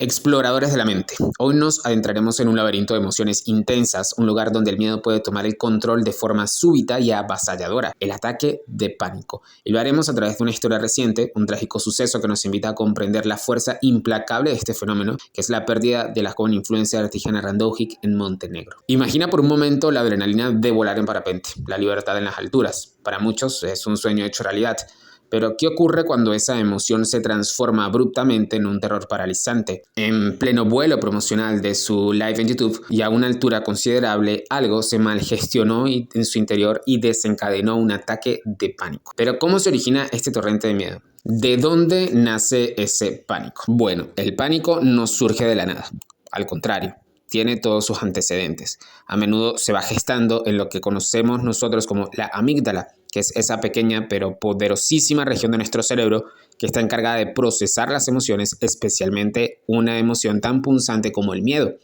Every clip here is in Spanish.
Exploradores de la mente. Hoy nos adentraremos en un laberinto de emociones intensas, un lugar donde el miedo puede tomar el control de forma súbita y avasalladora, el ataque de pánico. Y lo haremos a través de una historia reciente, un trágico suceso que nos invita a comprender la fuerza implacable de este fenómeno, que es la pérdida de la joven influencer Tijana Randojic en Montenegro. Imagina por un momento la adrenalina de volar en parapente, la libertad en las alturas. Para muchos es un sueño hecho realidad. Pero, ¿qué ocurre cuando esa emoción se transforma abruptamente en un terror paralizante? En pleno vuelo promocional de su live en YouTube y a una altura considerable, algo se malgestionó en su interior y desencadenó un ataque de pánico. Pero, ¿cómo se origina este torrente de miedo? ¿De dónde nace ese pánico? Bueno, el pánico no surge de la nada. Al contrario, tiene todos sus antecedentes. A menudo se va gestando en lo que conocemos nosotros como la amígdala, que es esa pequeña pero poderosísima región de nuestro cerebro que está encargada de procesar las emociones, especialmente una emoción tan punzante como el miedo.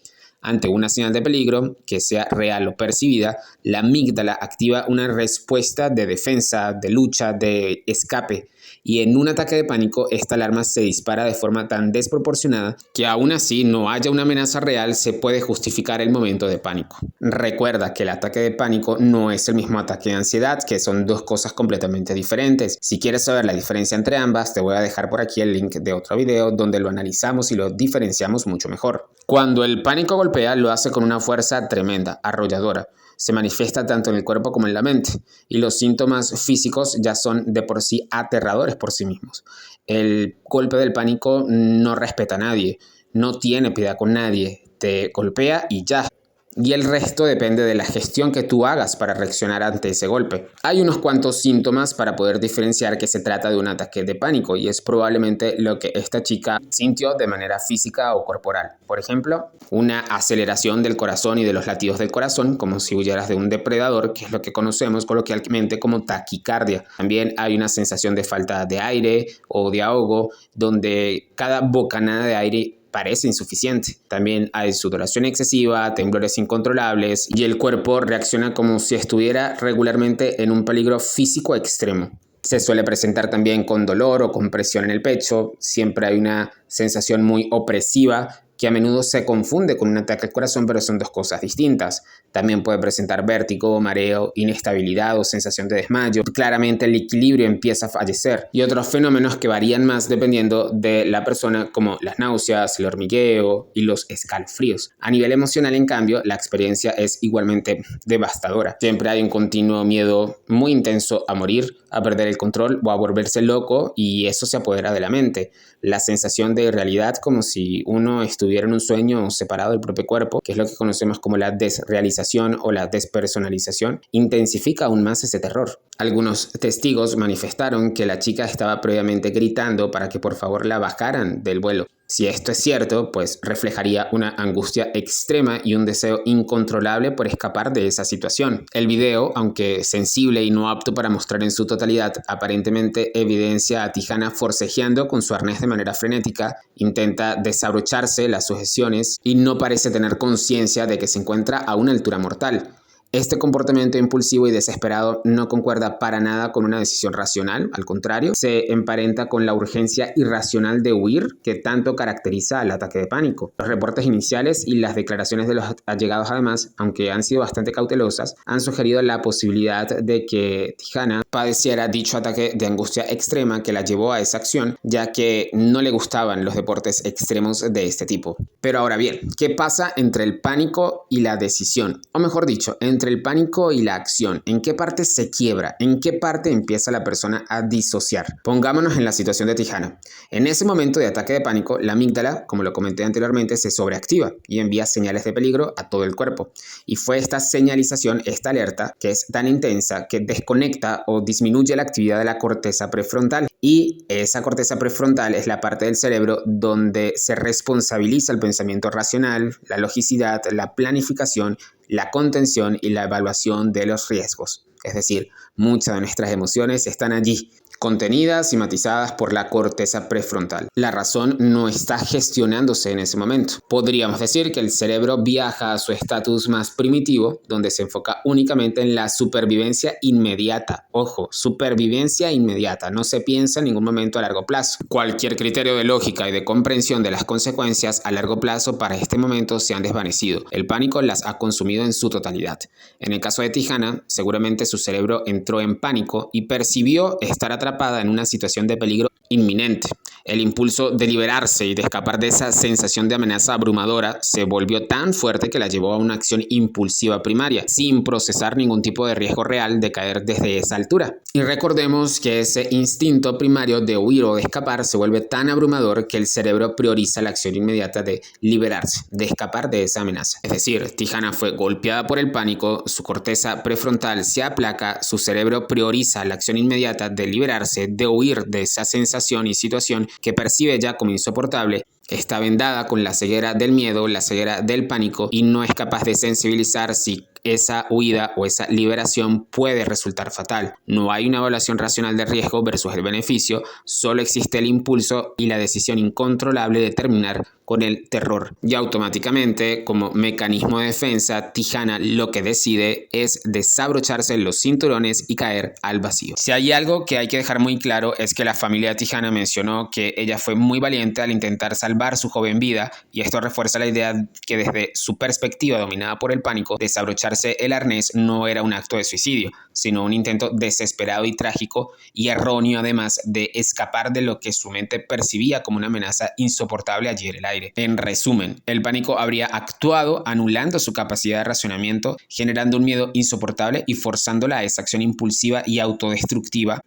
Ante una señal de peligro, que sea real o percibida, la amígdala activa una respuesta de defensa, de lucha, de escape. Y en un ataque de pánico, esta alarma se dispara de forma tan desproporcionada que aún así no haya una amenaza real, se puede justificar el momento de pánico. Recuerda que el ataque de pánico no es el mismo ataque de ansiedad, que son dos cosas completamente diferentes. Si quieres saber la diferencia entre ambas, te voy a dejar por aquí el link de otro video donde lo analizamos y lo diferenciamos mucho mejor. Cuando el pánico golpea, lo hace con una fuerza tremenda, arrolladora. Se manifiesta tanto en el cuerpo como en la mente, y los síntomas físicos ya son de por sí aterradores por sí mismos. El golpe del pánico no respeta a nadie, no tiene piedad con nadie, te golpea y ya. Y el resto depende de la gestión que tú hagas para reaccionar ante ese golpe. Hay unos cuantos síntomas para poder diferenciar que se trata de un ataque de pánico, y es probablemente lo que esta chica sintió de manera física o corporal. Por ejemplo, una aceleración del corazón y de los latidos del corazón, como si huyeras de un depredador, que es lo que conocemos coloquialmente como taquicardia. También hay una sensación de falta de aire o de ahogo, donde cada bocanada de aire parece insuficiente. También hay sudoración excesiva, temblores incontrolables y el cuerpo reacciona como si estuviera regularmente en un peligro físico extremo. Se suele presentar también con dolor o con presión en el pecho. Siempre hay una sensación muy opresiva que a menudo se confunde con un ataque al corazón, pero son dos cosas distintas. También puede presentar vértigo, mareo, inestabilidad o sensación de desmayo. Claramente el equilibrio empieza a fallecer. Y otros fenómenos que varían más dependiendo de la persona, como las náuseas, el hormigueo y los escalofríos. A nivel emocional, en cambio, la experiencia es igualmente devastadora. Siempre hay un continuo miedo muy intenso a morir, a perder el control o a volverse loco, y eso se apodera de la mente. La sensación de irrealidad, como si uno estuviera en un sueño separado del propio cuerpo, que es lo que conocemos como la desrealización o la despersonalización, intensifica aún más ese terror. Algunos testigos manifestaron que la chica estaba previamente gritando para que por favor la bajaran del vuelo. Si esto es cierto, pues reflejaría una angustia extrema y un deseo incontrolable por escapar de esa situación. El video, aunque sensible y no apto para mostrar en su totalidad, aparentemente evidencia a Tijana forcejeando con su arnés de manera frenética, intenta desabrocharse las sujeciones y no parece tener conciencia de que se encuentra a una altura mortal. Este comportamiento impulsivo y desesperado no concuerda para nada con una decisión racional, al contrario, se emparenta con la urgencia irracional de huir que tanto caracteriza al ataque de pánico. Los reportes iniciales y las declaraciones de los allegados, además, aunque han sido bastante cautelosas, han sugerido la posibilidad de que Tijana padeciera dicho ataque de angustia extrema que la llevó a esa acción, ya que no le gustaban los deportes extremos de este tipo. Pero ahora bien, ¿qué pasa entre el pánico y la decisión? O mejor dicho, entre el pánico y la acción. ¿En qué parte se quiebra? ¿En qué parte empieza la persona a disociar? Pongámonos en la situación de Tijana. En ese momento de ataque de pánico, la amígdala, como lo comenté anteriormente, se sobreactiva y envía señales de peligro a todo el cuerpo. Y fue esta señalización, esta alerta, que es tan intensa que desconecta o disminuye la actividad de la corteza prefrontal. Y esa corteza prefrontal es la parte del cerebro donde se responsabiliza el pensamiento racional, la logicidad, la planificación, la contención y la evaluación de los riesgos. Es decir, muchas de nuestras emociones están allí. contenidas y matizadas por la corteza prefrontal. La razón no está gestionándose en ese momento. Podríamos decir que el cerebro viaja a su estatus más primitivo, donde se enfoca únicamente en la supervivencia inmediata. Ojo, supervivencia inmediata. No se piensa en ningún momento a largo plazo. Cualquier criterio de lógica y de comprensión de las consecuencias a largo plazo para este momento se han desvanecido. El pánico las ha consumido en su totalidad. En el caso de Tihana, seguramente su cerebro entró en pánico y percibió estar atrapada en una situación de peligro inminente. El impulso de liberarse y de escapar de esa sensación de amenaza abrumadora se volvió tan fuerte que la llevó a una acción impulsiva primaria, sin procesar ningún tipo de riesgo real de caer desde esa altura. Y recordemos que ese instinto primario de huir o de escapar se vuelve tan abrumador que el cerebro prioriza la acción inmediata de liberarse, de escapar de esa amenaza. Es decir, Tihana fue golpeada por el pánico, su corteza prefrontal se aplaca, su cerebro prioriza la acción inmediata de liberarse, de huir de esa sensación y situación que percibe ya como insoportable. Está vendada con la ceguera del miedo, la ceguera del pánico y no es capaz de sensibilizar si esa huida o esa liberación puede resultar fatal. No hay una evaluación racional de riesgo versus el beneficio, solo existe el impulso y la decisión incontrolable de terminar con el terror. Y automáticamente, como mecanismo de defensa, Tihana lo que decide es desabrocharse los cinturones y caer al vacío. Si hay algo que hay que dejar muy claro es que la familia de Tihana mencionó que ella fue muy valiente al intentar salvar su joven vida, y esto refuerza la idea que desde su perspectiva dominada por el pánico, desabrocharse el arnés no era un acto de suicidio, sino un intento desesperado y trágico y erróneo además de escapar de lo que su mente percibía como una amenaza insoportable allí en el aire. En resumen, el pánico habría actuado anulando su capacidad de racionamiento, generando un miedo insoportable y forzándola a esa acción impulsiva y autodestructiva.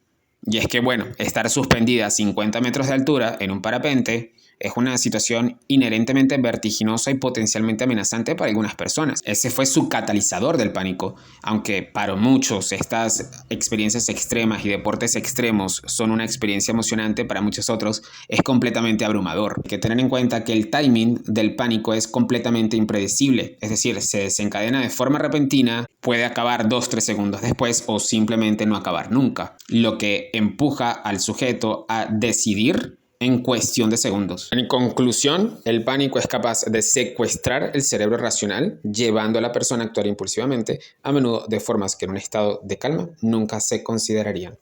Y es que bueno, estar suspendida a 50 metros de altura en un parapente es una situación inherentemente vertiginosa y potencialmente amenazante para algunas personas. Ese fue su catalizador del pánico. Aunque para muchos estas experiencias extremas y deportes extremos son una experiencia emocionante, para muchos otros es completamente abrumador. Hay que tener en cuenta que el timing del pánico es completamente impredecible. Es decir, se desencadena de forma repentina, puede acabar 2-3 segundos después o simplemente no acabar nunca. Lo que empuja al sujeto a decidir en cuestión de segundos. En conclusión, el pánico es capaz de secuestrar el cerebro racional, llevando a la persona a actuar impulsivamente, a menudo de formas que en un estado de calma nunca se considerarían.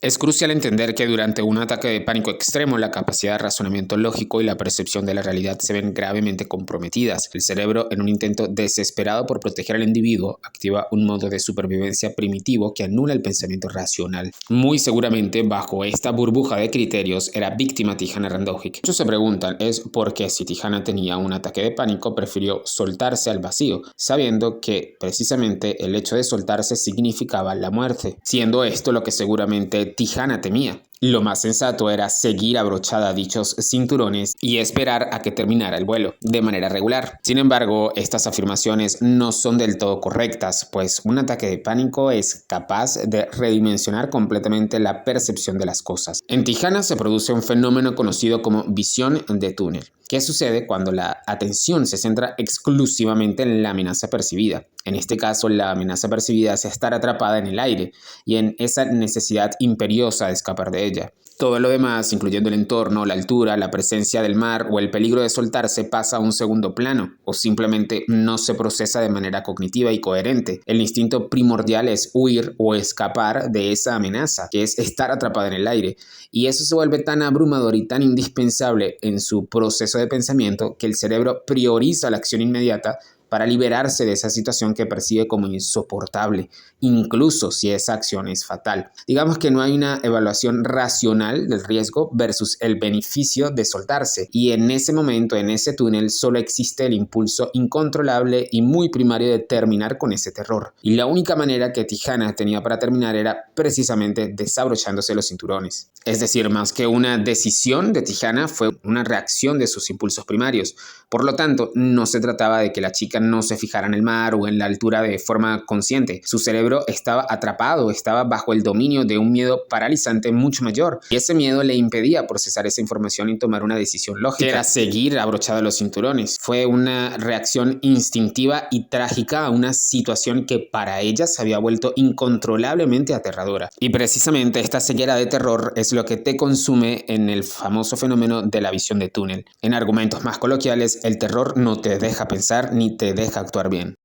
Es crucial entender que durante un ataque de pánico extremo la capacidad de razonamiento lógico y la percepción de la realidad se ven gravemente comprometidas. El cerebro, en un intento desesperado por proteger al individuo, activa un modo de supervivencia primitivo que anula el pensamiento racional. Muy seguramente, bajo esta burbuja de criterios, era víctima Tihana Randavik. Muchos se preguntan es por qué, si Tihana tenía un ataque de pánico, prefirió soltarse al vacío, sabiendo que precisamente el hecho de soltarse significaba la muerte, siendo esto lo que seguramente Tihana temía. Lo más sensato era seguir abrochada a dichos cinturones y esperar a que terminara el vuelo de manera regular. Sin embargo, estas afirmaciones no son del todo correctas, pues un ataque de pánico es capaz de redimensionar completamente la percepción de las cosas. En Tihana se produce un fenómeno conocido como visión de túnel. ¿Qué sucede cuando la atención se centra exclusivamente en la amenaza percibida? En este caso, la amenaza percibida es estar atrapada en el aire y en esa necesidad imperiosa de escapar de ella. Todo lo demás, incluyendo el entorno, la altura, la presencia del mar o el peligro de soltarse, pasa a un segundo plano o simplemente no se procesa de manera cognitiva y coherente. El instinto primordial es huir o escapar de esa amenaza, que es estar atrapada en el aire. Y eso se vuelve tan abrumador y tan indispensable en su proceso de pensamiento que el cerebro prioriza la acción inmediata para liberarse de esa situación que percibe como insoportable, incluso si esa acción es fatal. Digamos que no hay una evaluación racional del riesgo versus el beneficio de soltarse, y en ese momento, en ese túnel, solo existe el impulso incontrolable y muy primario de terminar con ese terror. Y la única manera que Tihana tenía para terminar era precisamente desabrochándose los cinturones. Es decir, más que una decisión de Tihana, fue una reacción de sus impulsos primarios. Por lo tanto, no se trataba de que la chica no se fijara en el mar o en la altura de forma consciente. Su cerebro estaba atrapado, estaba bajo el dominio de un miedo paralizante mucho mayor, y ese miedo le impedía procesar esa información y tomar una decisión lógica, que era seguir abrochado a los cinturones. Fue una reacción instintiva y trágica a una situación que para ella se había vuelto incontrolablemente aterradora. Y precisamente esta ceguera de terror es lo que te consume en el famoso fenómeno de la visión de túnel. En argumentos más coloquiales, el terror no te deja pensar ni te deja actuar bien.